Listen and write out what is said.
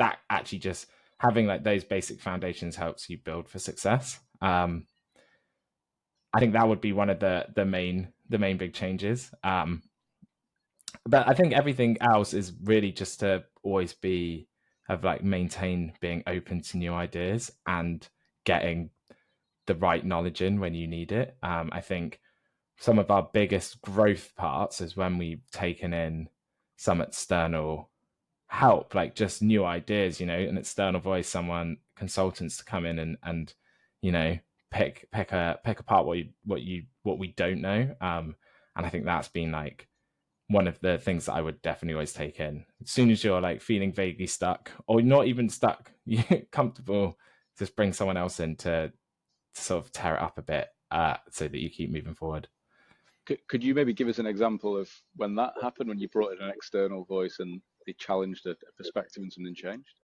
that actually just having like those basic foundations helps you build for success. I think that would be one of the main big changes. But I think everything else is really just to always be have like maintain being open to new ideas and getting the right knowledge in when you need it. I think some of our biggest growth parts is when we've taken in some external help, like just new ideas, an external voice, someone, consultants to come in and you know pick apart what we don't know. And I think that's been like one of the things that I would definitely always take in. As soon as you're like feeling vaguely stuck or not even stuck, you're comfortable, just bring someone else in to sort of tear it up a bit, so that you keep moving forward. Could you maybe give us an example of when that happened, when you brought in an external voice and they challenged a perspective and something changed?